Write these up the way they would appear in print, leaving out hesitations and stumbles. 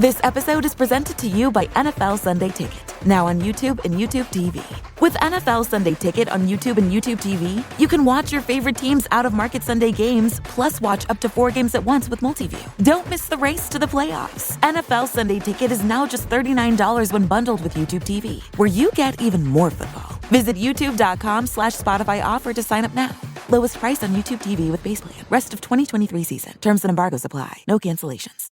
This episode is presented to you by NFL Sunday Ticket, now on YouTube and YouTube TV. With NFL Sunday Ticket on YouTube and YouTube TV, you can watch your favorite teams' out-of-market Sunday games, plus watch up to 4 games at once with Multiview. Don't miss the race to the playoffs. NFL Sunday Ticket is now just $39 when bundled with YouTube TV, where you get even more football. Visit youtube.com/Spotify offer to sign up now. Lowest price on YouTube TV with base plan. Rest of 2023 season. Terms and embargoes apply. No cancellations.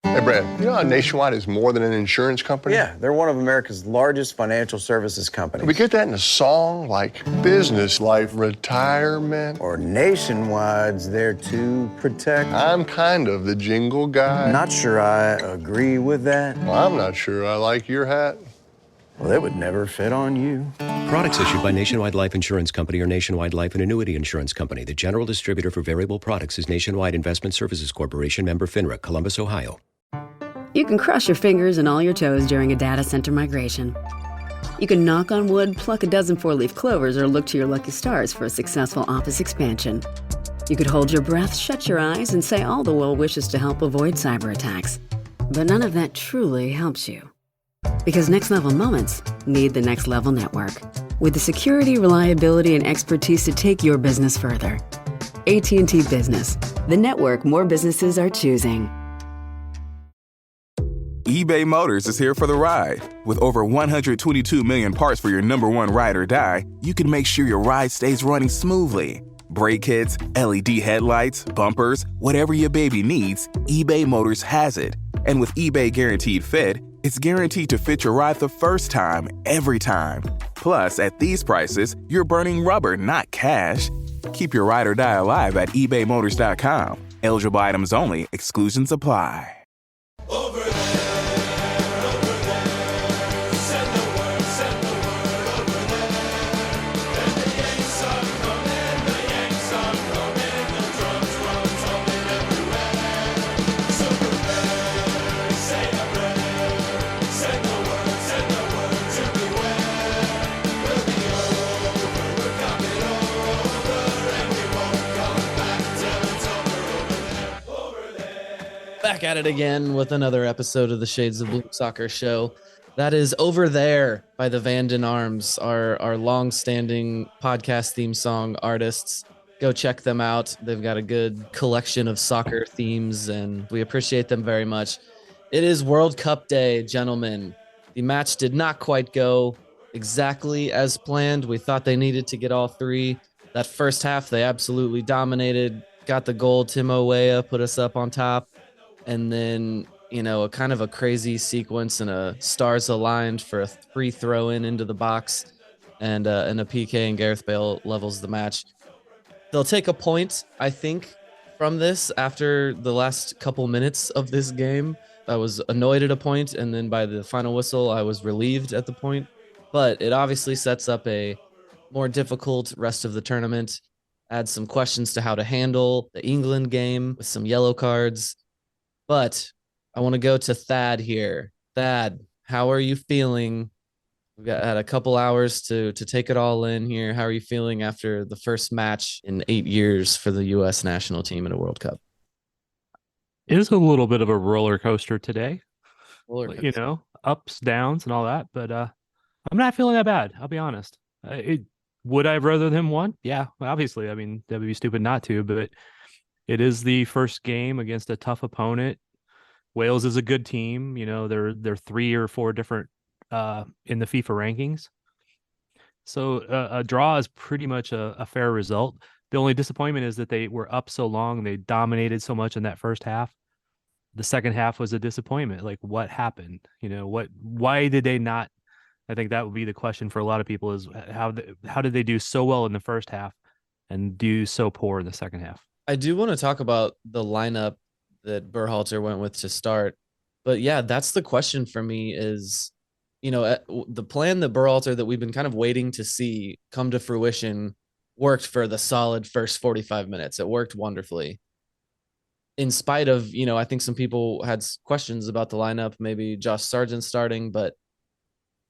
Hey, Brad, you know how Nationwide is more than an insurance company? Yeah, they're one of America's largest financial services companies. We get that in a song like Business Life Retirement. Or Nationwide's there to protect. I'm kind of the jingle guy. Not sure I agree with that. Well, I'm not sure I like your hat. Well, it would never fit on you. Products issued by Nationwide Life Insurance Company or Nationwide Life and Annuity Insurance Company. The general distributor for variable products is Nationwide Investment Services Corporation, member FINRA, Columbus, Ohio. You can cross your fingers and all your toes during a data center migration. You can knock on wood, pluck a dozen four-leaf clovers, or look to your lucky stars for a successful office expansion. You could hold your breath, shut your eyes, and say all the well wishes to help avoid cyber attacks. But none of that truly helps you. Because Next Level Moments need the Next Level Network, with the security, reliability, and expertise to take your business further. AT&T Business, the network more businesses are choosing. eBay Motors is here for the ride. With over 122 million parts for your number one ride or die, you can make sure your ride stays running smoothly. Brake kits, LED headlights, bumpers, whatever your baby needs, eBay Motors has it. And with eBay Guaranteed Fit, it's guaranteed to fit your ride the first time, every time. Plus, at these prices, you're burning rubber, not cash. Keep your ride or die alive at ebaymotors.com. Eligible items only. Exclusions apply. Over there, send the word over there. And the Yanks are coming, the drums rolling everywhere. So prepare, say a prayer, send the word to beware. We'll be over, we're coming over, and we won't come back till it's over there. Back at it again with another episode of the Shades of Blue Soccer Show. That is Over There by the Vanden Arms, our long-standing podcast theme song artists. Go check them out. They've got a good collection of soccer themes, and we appreciate them very much. It is World Cup Day, gentlemen. The match did not quite go exactly as planned. We thought they needed to get all three. That first half, they absolutely dominated, got the goal. Tim Weah put us up on top. And then, a kind of a crazy sequence and a stars aligned for a free throw into the box and a PK, and Gareth Bale levels the match. They'll take a point, I think, from this after the last couple minutes of this game. I was annoyed at a point, and then by the final whistle, I was relieved at the point. But it obviously sets up a more difficult rest of the tournament, adds some questions to how to handle the England game with some yellow cards. But I want to go to Thad here. Thad, how are you feeling? We've had a couple hours to take it all in here. How are you feeling after the first match in 8 years for the U.S. national team in a World Cup? It is a little bit of a roller coaster today. Roller coaster. Ups, downs, and all that. But I'm not feeling that bad. I'll be honest. Would I have rather them won? Yeah, obviously. I mean, that would be stupid not to. But it is the first game against a tough opponent. Wales is a good team. They're 3 or 4 different in the FIFA rankings. So a draw is pretty much a fair result. The only disappointment is that they were up so long. They dominated so much in that first half. The second half was a disappointment. Like, what happened? Why did they not? I think that would be the question for a lot of people, is how did they do so well in the first half and do so poor in the second half? I do want to talk about the lineup that Berhalter went with to start. But yeah, that's the question for me is, the plan that Berhalter that we've been kind of waiting to see come to fruition worked for the solid first 45 minutes. It worked wonderfully. In spite of, I think some people had questions about the lineup, maybe Josh Sargent starting, but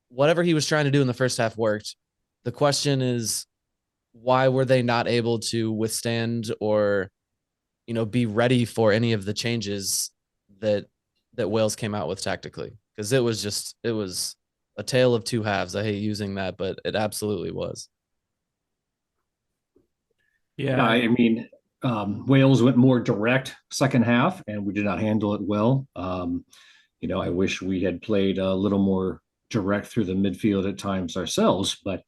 whatever he was trying to do in the first half worked. The question is, why were they not able to withstand or, be ready for any of the changes that that Wales came out with tactically, because it was a tale of two halves. I hate using that, but it absolutely was. Yeah, I mean, Wales went more direct second half, and we did not handle it well. I wish we had played a little more direct through the midfield at times ourselves, but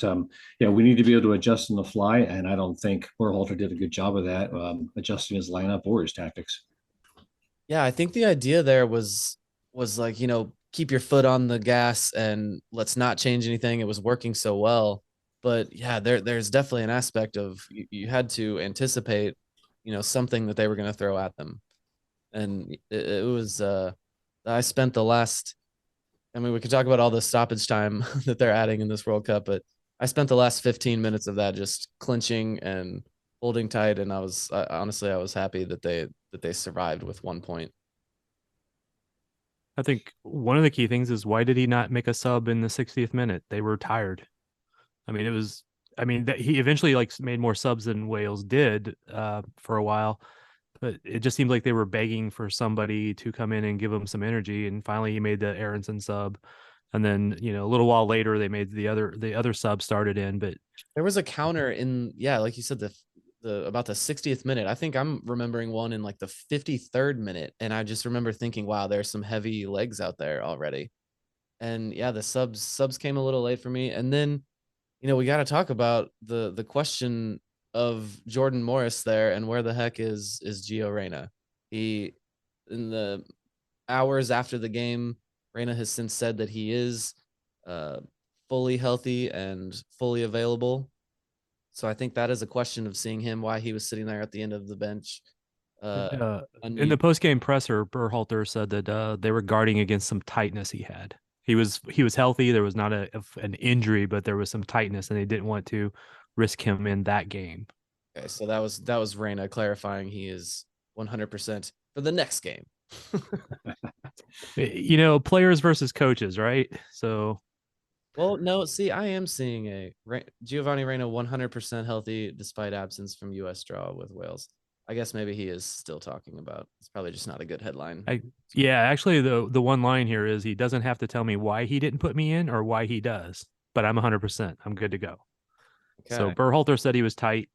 we need to be able to adjust on the fly, and I don't think Berhalter did a good job of that, adjusting his lineup or his tactics. Yeah, I think the idea there was like, keep your foot on the gas and let's not change anything. It was working so well. But yeah, there's definitely an aspect of you had to anticipate, something that they were going to throw at them. And it was I spent the last, I mean, we could talk about all the stoppage time that they're adding in this World Cup, but I spent the last 15 minutes of that just clinching and holding tight, and honestly I was happy that they survived with 1 point. I think one of the key things is, why did he not make a sub in the 60th minute? They were tired. I mean, that he eventually made more subs than Wales did for a while, but it just seemed like they were begging for somebody to come in and give them some energy. And finally, he made the Aronson sub, and then a little while later they made the other sub started in. But There was a counter in, like you said, the about the 60th minute. I think I'm remembering one in like the 53rd minute, and I just remember thinking, wow, there's some heavy legs out there already. And yeah, the subs came a little late for me. And then we got to talk about the question of Jordan Morris there, and where the heck is Gio Reyna? He, in the hours after the game, Reyna has since said that he is fully healthy and fully available. So I think that is a question of seeing him, why he was sitting there at the end of the bench. in the post-game presser, Berhalter said that they were guarding against some tightness he had. He was healthy. There was not an injury, but there was some tightness, and they didn't want to risk him in that game. Okay, so that was Reyna clarifying he is 100% for the next game. Players versus coaches, right? So, well, no, see, I am seeing Giovanni Reyna 100% healthy despite absence from U.S. draw with Wales. I guess maybe he is still talking about. It's probably just not a good headline. Actually, the one line here is, he doesn't have to tell me why he didn't put me in or why he does, but I'm 100%. I'm good to go. Okay. So Berhalter said he was tight.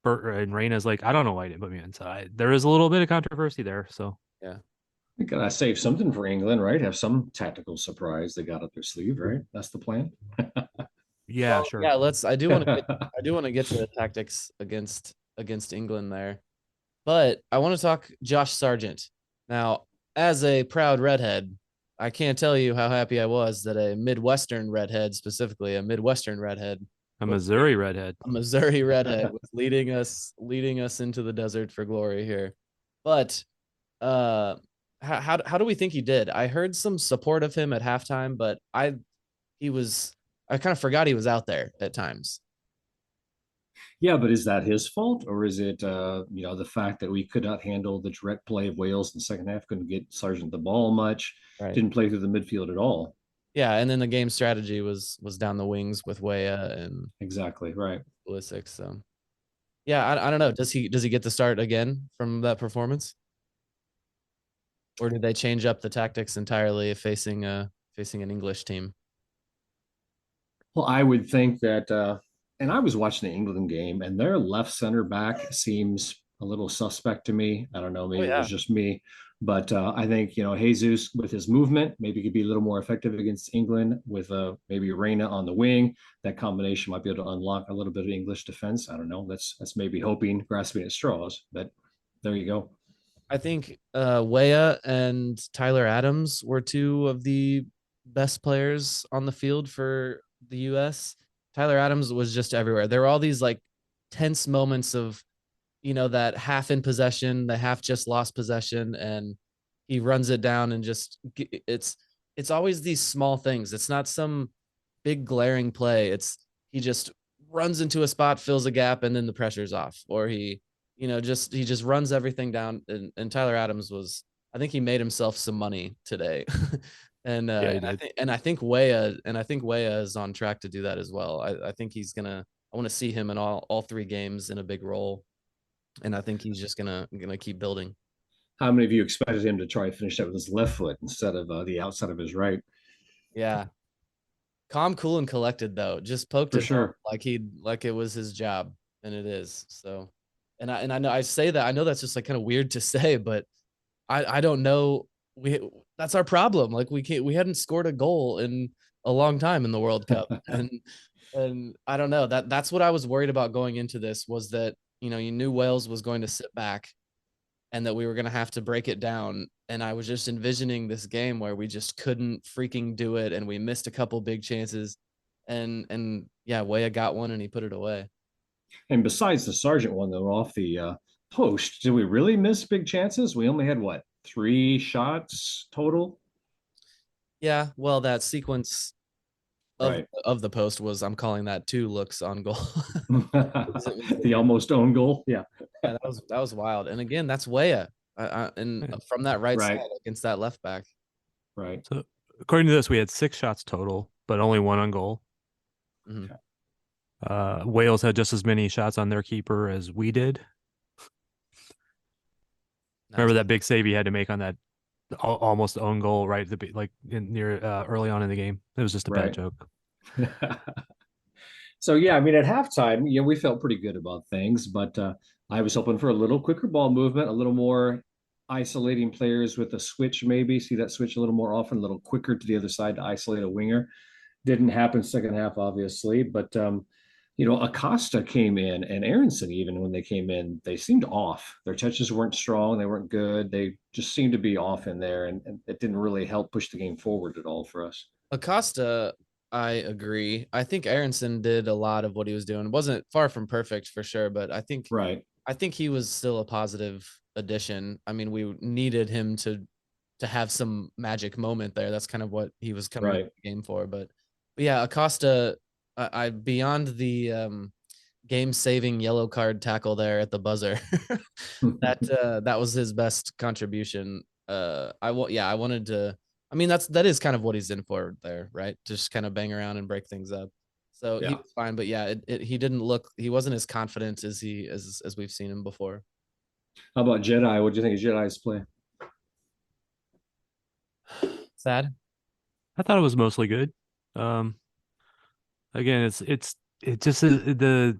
And Reyna's like, I don't know why he didn't put me in. So there is a little bit of controversy there. So yeah, You gotta save something for England, right? Have some tactical surprise they got up their sleeve, right? That's the plan. Yeah, sure. Yeah, I do want to get to the tactics against England there, but I want to talk Josh Sargent. Now, as a proud redhead, I can't tell you how happy I was that a Midwestern redhead, specifically a Missouri redhead, was leading us into the desert for glory here. But how do we think he did? I heard some support of him at halftime, but I kind of forgot he was out there at times. Yeah, but is that his fault, or is it the fact that we could not handle the direct play of Wales in the second half, couldn't get Sargent the ball much, didn't play through the midfield at all? Yeah, and then the game strategy was down the wings with Weah and exactly right. Pulisic. So yeah, I don't know. Does he get the start again from that performance, or did they change up the tactics entirely facing an English team? Well, I would think that, and I was watching the England game, and their left center back seems a little suspect to me. I don't know, maybe it was just me, but I think Jesus with his movement maybe could be a little more effective against England with maybe Reyna on the wing. That combination might be able to unlock a little bit of English defense. I don't know. That's maybe hoping, grasping at straws, but there you go. I think Weah and Tyler Adams were two of the best players on the field for the U.S. Tyler Adams was just everywhere. There were all these like tense moments of, that half in possession, the half just lost possession, and he runs it down and just it's always these small things. It's not some big glaring play. He just runs into a spot, fills a gap, and then the pressure's off, or he just runs everything down. And Tyler Adams I think he made himself some money today. And I think Weah is on track to do that as well. I think I want to see him in all three games in a big role, and I think he's just gonna keep building. How many of you expected him to try to finish that with his left foot instead of the outside of his right? Yeah. Calm, cool, and collected though. Just poked For it home sure. like it was his job, and it is. So, and I know I say that I know that's just like kind of weird to say, but I don't know. That's our problem. Like we hadn't scored a goal in a long time in the World Cup, and I don't know that's what I was worried about going into this was that you knew Wales was going to sit back and that we were going to have to break it down. And I was just envisioning this game where we just couldn't freaking do it. And we missed a couple big chances and yeah, Weah got one and he put it away. And besides the Sargent one, though, off the post, did we really miss big chances? We only had what, 3 shots total? Yeah. Well, that sequence of, Right. of the post was, I'm calling that 2 looks on goal. The almost own goal. Yeah. Yeah, that was wild. And again, that's Weah. And from that right Right. side against that left back. Right. So according to this, we had 6 shots total, but only 1 on goal. Mhm. Wales had just as many shots on their keeper as we did. Remember that big save he had to make on that almost own goal right at the like near early on in the game. It was just a Right. bad joke. So yeah, I mean, at halftime, yeah, we felt pretty good about things, but I was hoping for a little quicker ball movement, a little more isolating players with a switch, maybe see that switch a little more often, a little quicker to the other side to isolate a winger. Didn't happen second half, obviously, but Acosta came in and Aronson, even when they came in, they seemed off. Their touches weren't strong, they weren't good. They just seemed to be off in there, and it didn't really help push the game forward at all for us. Acosta, I agree. I think Aronson did a lot of what he was doing. Wasn't far from perfect for sure, but Right. I think he was still a positive addition. I mean, we needed him to have some magic moment there. That's kind of what he was coming to Right. the game for. But yeah, Acosta, I beyond the game saving yellow card tackle there at the buzzer. That was his best contribution. I wanted to. I mean, that is kind of what he's in for there, right? Just kind of bang around and break things up. So he Yeah. was fine, but yeah, he didn't look. He wasn't as confident as we've seen him before. How about Jedi? What do you think of Jedi's play? Sad. I thought it was mostly good. Um, again, it just the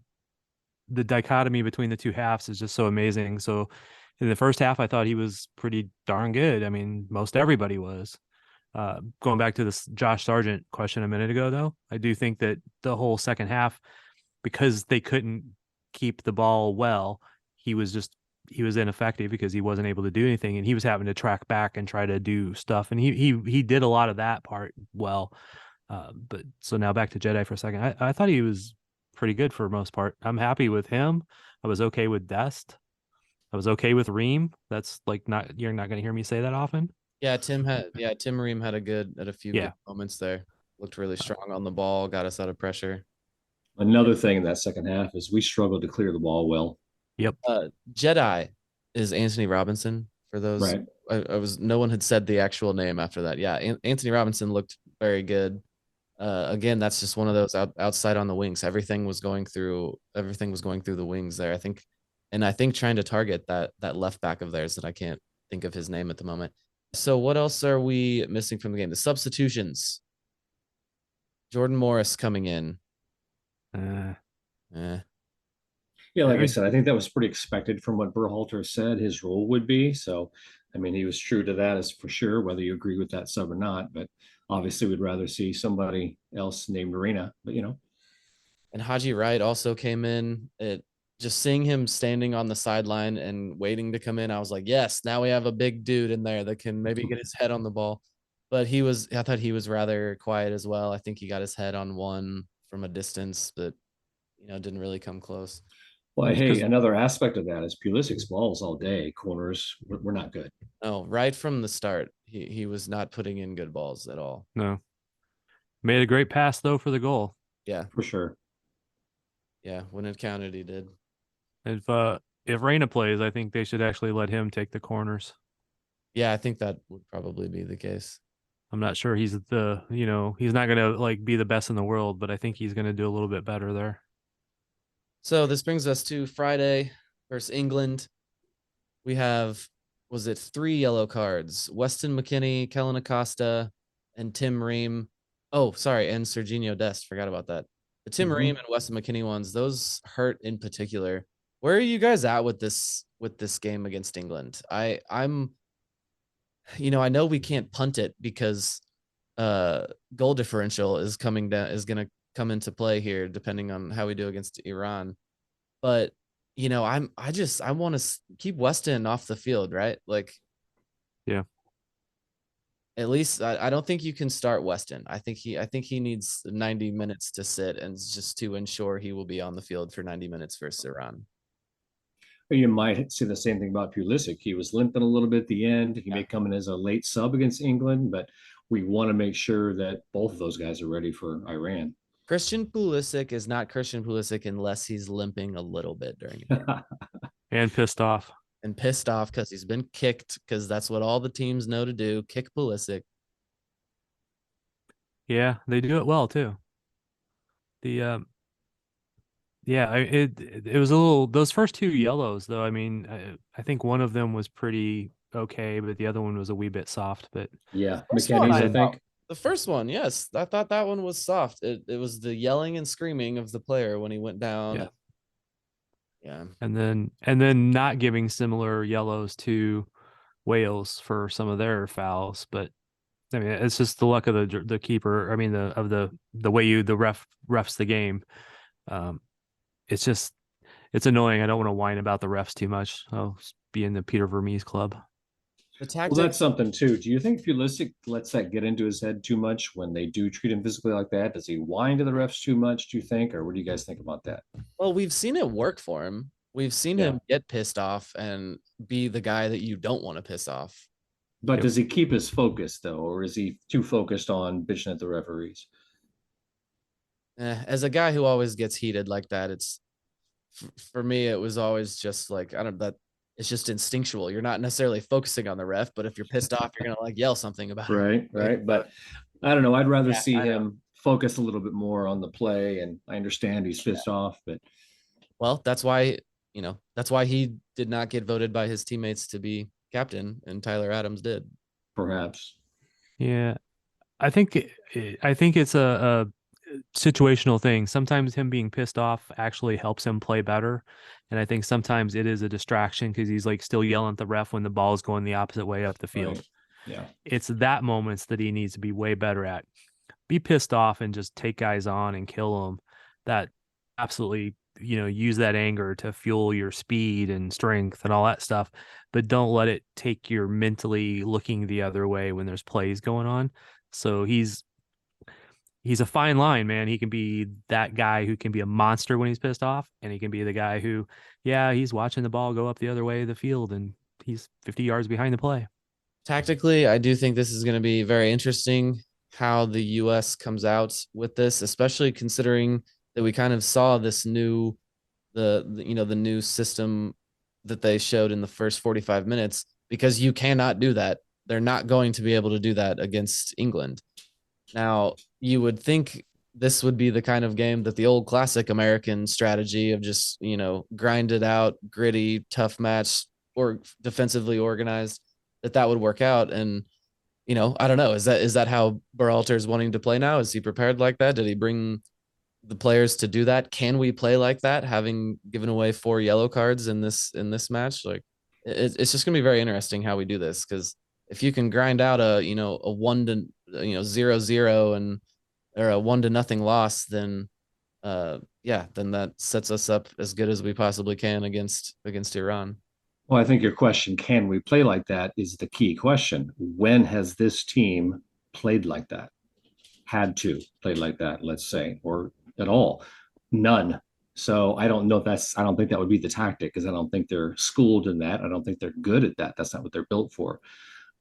dichotomy between the two halves is just so amazing. So in the first half, I thought he was pretty darn good. I mean, most everybody was. Going back to this Josh Sargent question a minute ago, though, I do think that the whole second half, because they couldn't keep the ball well, he was ineffective because he wasn't able to do anything, and he was having to track back and try to do stuff, and he did a lot of that part well. But so now back to Jedi for a second. I thought he was pretty good for most part. I'm happy with him. I was okay with Dest. I was okay with Ream. That's like you're not going to hear me say that often. Yeah, Tim Ream had a few good moments there. Looked really strong on the ball, got us out of pressure. Another thing in that second half is we struggled to clear the ball well. Yep. Jedi is Anthony Robinson for those. Right. No one had said the actual name after that. Yeah, Anthony Robinson looked very good. Again, that's just one of those outside on the wings. Everything was going through the wings there. I think trying to target that left back of theirs that I can't think of his name at the moment. So what else are we missing from the game? The substitutions. Jordan Morris coming in. Yeah, like I said, I think that was pretty expected from what Berhalter said his role would be. So, I mean, he was true to that, as for sure, whether you agree with that sub or not. But obviously, we'd rather see somebody else named Reyna. But And Haji Wright also came in. Just seeing him standing on the sideline and waiting to come in, I was like, yes, now we have a big dude in there that can maybe get his head on the ball. But I thought he was rather quiet as well. I think he got his head on one from a distance, but didn't really come close. Well, hey, another aspect of that is Pulisic's balls all day, corners, we're not good. No, right from the start, he was not putting in good balls at all. No. Made a great pass though for the goal. Yeah, for sure. Yeah, when it counted, he did. If Reyna plays, I think they should actually let him take the corners. Yeah, I think that would probably be the case. I'm not sure he's not going to like be the best in the world, but I think he's going to do a little bit better there. So this brings us to Friday versus England. We have was it 3 yellow cards? Weston, McKennie, Kellen Acosta, and Tim Ream. Oh, sorry, and Serginho Dest. Forgot about that. The Tim Ream and Weston McKennie ones, those hurt in particular. Where are you guys at with this game against England? I'm I know we can't punt it because goal differential is going to come into play here depending on how we do against Iran. But I want to keep Weston off the field, right? Like, Yeah. at least I don't think you can start Weston. I think he needs 90 minutes to sit and just to ensure he will be on the field for 90 minutes versus Iran. You might say the same thing about Pulisic. He was limping a little bit at the end. He may come in as a late sub against England, but we want to make sure that both of those guys are ready for Iran. Christian Pulisic is not Christian Pulisic unless he's limping a little bit during a game. And pissed off. And pissed off because he's been kicked, because that's what all the teams know to do, kick Pulisic. Yeah, they do it well too. It was a little, those first 2 yellows though. I mean, I think one of them was pretty okay, but the other one was a wee bit soft. But yeah, McKennie's, I think. The first one, yes, I thought that one was soft. It was the yelling and screaming of the player when he went down. Yeah. And then not giving similar yellows to Wales for some of their fouls, but I mean, it's just the luck of the keeper. I mean, the way the refs the game. It's annoying. I don't want to whine about the refs too much. I'll be in the Peter Vermees club. Well, that's something too. Do you think Pulisic lets that get into his head too much when they do treat him physically like that? Does he whine to the refs too much, do you think? Or what do you guys think about that? Well, we've seen it work for him. We've seen him get pissed off and be the guy that you don't want to piss off. But does he keep his focus though? Or is he too focused on bitching at the referees? As a guy who always gets heated like that, it's for me, it was always just like, it's just instinctual. You're not necessarily focusing on the ref, but if you're pissed off, you're going to like yell something about it. Right. But I don't know. I'd rather see him focus a little bit more on the play. And I understand he's pissed off, but. Well, that's why he did not get voted by his teammates to be captain, and Tyler Adams did. Perhaps. Yeah. I think it's a situational thing. Sometimes him being pissed off actually helps him play better. And I think sometimes it is a distraction because he's like still yelling at the ref when the ball is going the opposite way up the field. Right. Yeah. It's that moments that he needs to be way better at. Be pissed off and just take guys on and kill them. That absolutely, use that anger to fuel your speed and strength and all that stuff. But don't let it take your mentally looking the other way when there's plays going on. So he's a fine line, man. He can be that guy who can be a monster when he's pissed off, and he can be the guy who, he's watching the ball go up the other way of the field and he's 50 yards behind the play. Tactically, I do think this is going to be very interesting how the U.S. comes out with this, especially considering that we kind of saw this new, the new system that they showed in the first 45 minutes, because you cannot do that. They're not going to be able to do that against England. Now, you would think this would be the kind of game that the old classic American strategy of just, grind it out, gritty, tough match, or defensively organized, that would work out. And, I don't know. Is that how Berhalter is wanting to play now? Is he prepared like that? Did he bring the players to do that? Can we play like that, having given away 4 yellow cards in this match? Like, it's just gonna be very interesting how we do this, because if you can grind out a 0-0 and or a 1-0 loss, then then that sets us up as good as we possibly can against Iran. Well, I think your question, can we play like that, is the key question. When has this team played like that? Had to play like that, let's say, or at all? None. So I don't know I don't think that would be the tactic, because I don't think they're schooled in that. I don't think they're good at that. That's not what they're built for.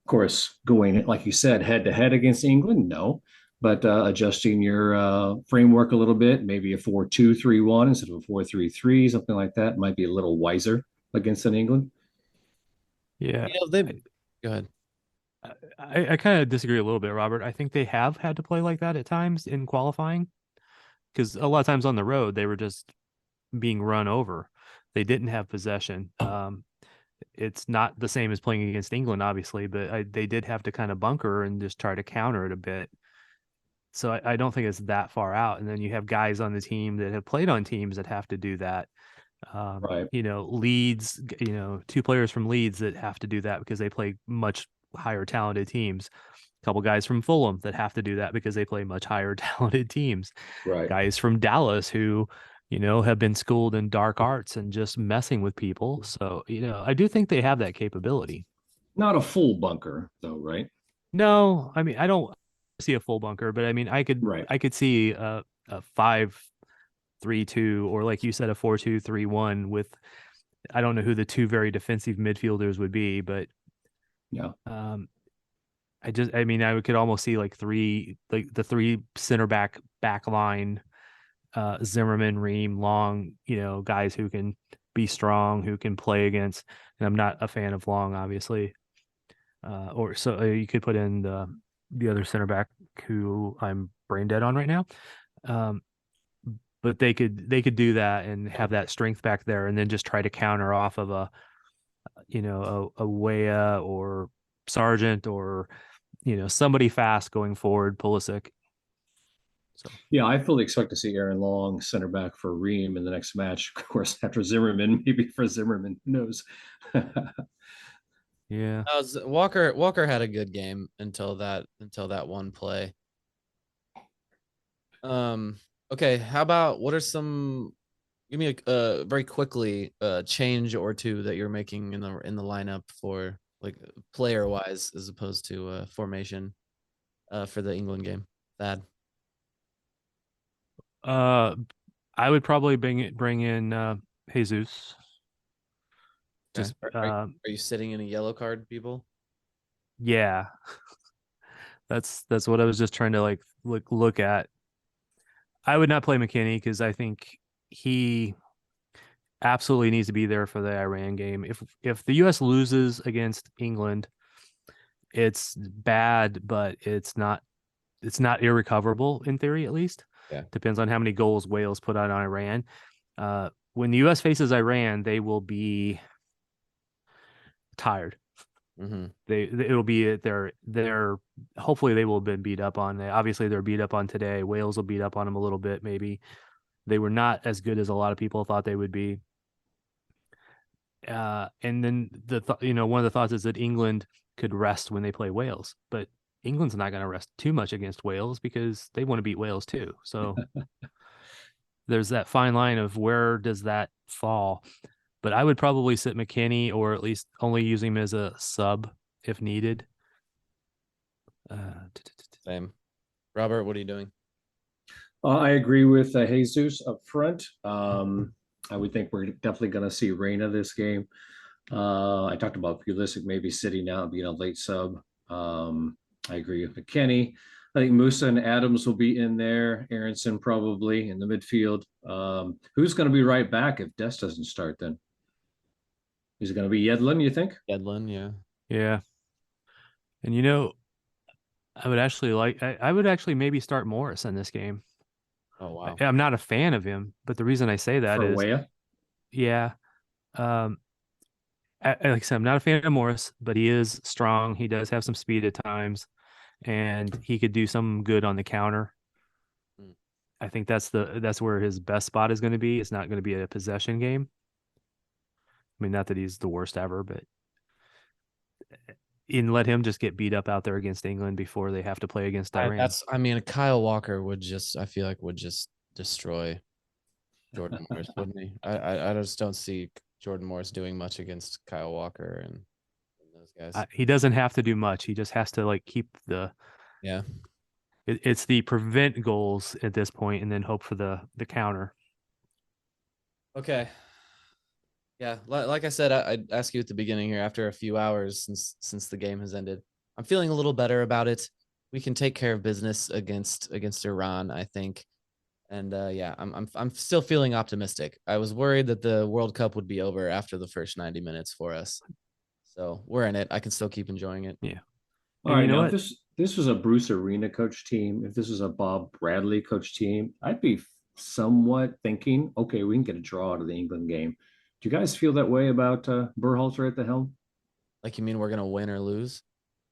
Of course, going, like you said, head to head against England, no. But adjusting your framework a little bit, maybe a 4-2-3-1 instead of a 4-3-3, something like that, might be a little wiser against an England. Yeah. Go ahead. I kind of disagree a little bit, Robert. I think they have had to play like that at times in qualifying, because a lot of times on the road, they were just being run over. They didn't have possession. it's not the same as playing against England, obviously, but they did have to kind of bunker and just try to counter it a bit. So I don't think it's that far out. And then you have guys on the team that have played on teams that have to do that. Right. Leeds, 2 players from Leeds that have to do that because they play much higher talented teams. A couple guys from Fulham that have to do that because they play much higher talented teams. Right. Guys from Dallas who, have been schooled in dark arts and just messing with people. So, I do think they have that capability. Not a full bunker though, right? No, I mean, I don't see a full bunker, but I mean, I Right. could see a 5-3-2, or like you said, a 4-2-3-1 with, I don't know who the 2 very defensive midfielders would be, but Yeah. I could almost see like the 3 center back line, Zimmerman, Ream, Long, guys who can be strong, who can play against, and I'm not a fan of Long, obviously. Or so you could put in the other center back who I'm brain dead on right now. But they could do that and have that strength back there, and then just try to counter off of a Weah or Sargent, or somebody fast going forward, Pulisic. So Yeah, I fully expect to see Aaron Long center back for Ream in the next match. Of course, after Zimmerman, maybe for Zimmerman, who knows? yeah. Walker had a good game until that one play. Okay, how about what are some? Give me a very quickly change or two that you're making in the lineup for, like, player wise as opposed to formation for the England game. Thad. I would probably bring in Jesus. Okay. Just are you sitting in a yellow card, people? yeah. That's what I was just trying to like look at. I would not play McKennie because I think he absolutely needs to be there for the Iran game. If the US loses against England, it's bad, but it's not irrecoverable in theory, at least. Yeah. Depends on how many goals Wales put on Iran. When the US faces Iran, they will be tired. Mm-hmm. It'll be their hopefully they will have been beat up on. Obviously they're beat up on today. Wales will beat up on them a little bit, maybe. They were not as good as a lot of people thought they would be. And then one of the thoughts is that England could rest when they play Wales, but England's not going to rest too much against Wales because they want to beat Wales too. So there's that fine line of where does that fall. But I would probably sit McKennie, or at least only use him as a sub if needed. Same. Robert, what are you doing? I agree with Jesus up front. I would think we're definitely going to see Reyna this game. I talked about Pulisic maybe sitting out, being a late sub. I agree with McKennie. I think Musa and Adams will be in there. Aronson probably in the midfield. Who's going to be right back if Dest doesn't start then? Is it going to be Yedlin, you think? Yedlin, yeah. Yeah. And I would actually maybe start Morris in this game. Oh, wow. I'm not a fan of him, but the reason I say that For is Weah? yeah. Like I said, I'm not a fan of Morris, but he is strong. He does have some speed at times, and he could do some good on the counter. I think that's where his best spot is going to be. It's not going to be a possession game. I mean, not that he's the worst ever, but let him just get beat up out there against England before they have to play against Iran. Kyle Walker would just destroy Jordan Morris, wouldn't he? I just don't see Jordan Morris doing much against Kyle Walker and those guys. He doesn't have to do much. He just has to keep the It's the prevent goals at this point, and then hope for the counter. Okay. Yeah, like I said, I'd ask you at the beginning here. After a few hours since the game has ended, I'm feeling a little better about it. We can take care of business against Iran, I think. And I'm still feeling optimistic. I was worried that the World Cup would be over after the first 90 minutes for us. So we're in it. I can still keep enjoying it. Yeah. All right, now, if this was a Bruce Arena coach team, if this was a Bob Bradley coach team, I'd be somewhat thinking, okay, we can get a draw out of the England game Do you guys feel that way about Berhalter at the helm? Like, you mean we're gonna win or lose?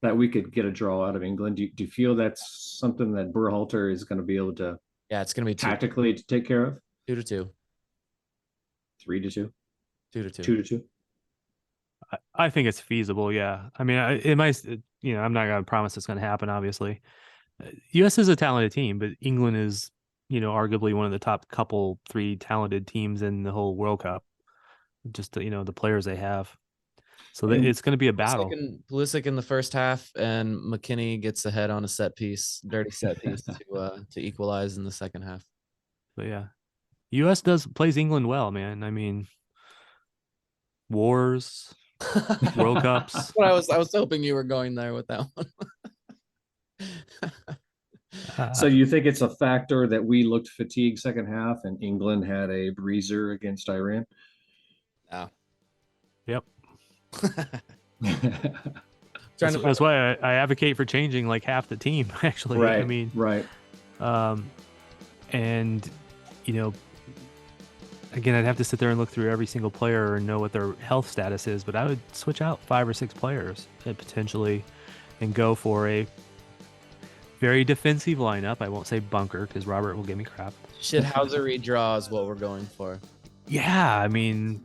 That we could get a draw out of England? Do you feel that's something that Berhalter is going to be able to Yeah, it's gonna be tactically to take care of? 2-2. 3-2? 2-2. 2-2? I think it's feasible. Yeah. I mean, it might, I'm not going to promise it's going to happen, obviously. US is a talented team, but England is, arguably one of the top three talented teams in the whole World Cup. Just, the players they have. So it's going to be a battle. Pulisic in the first half, and McKennie gets ahead on a dirty set piece to equalize in the second half. But yeah, US plays England well, man. I mean, wars, World Cups. That's what I was hoping you were going there with that one. So you think it's a factor that we looked fatigued second half and England had a breezer against Iran? Yeah. Yep. That's why I advocate for changing like half the team, actually. Right. I mean, right. And again, I'd have to sit there and look through every single player and know what their health status is, but I would switch out 5 or 6 players potentially and go for a very defensive lineup. I won't say bunker because Robert will give me crap. Shithousery draw is what we're going for. Yeah, I mean,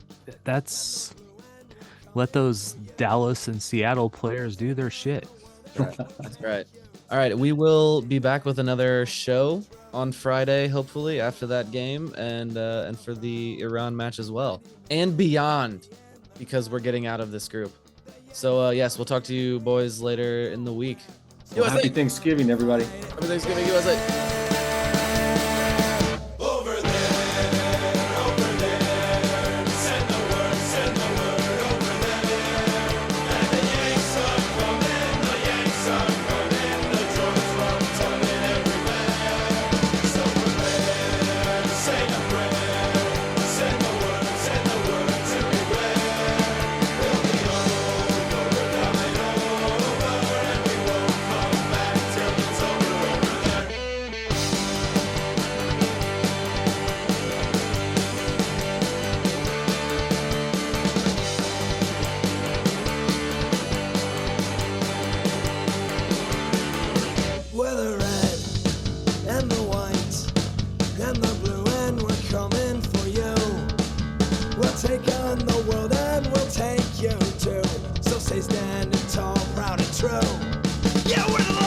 let those Dallas and Seattle players do their shit. That's right. All right, we will be back with another show on Friday, hopefully after that game, and for the Iran match as well, and beyond, because we're getting out of this group. So yes, we'll talk to you boys later in the week. Well, happy Thanksgiving, everybody. Happy Thanksgiving, USA. Take on the world and we'll take you too. So stay standing tall, proud and true. Yeah, we're the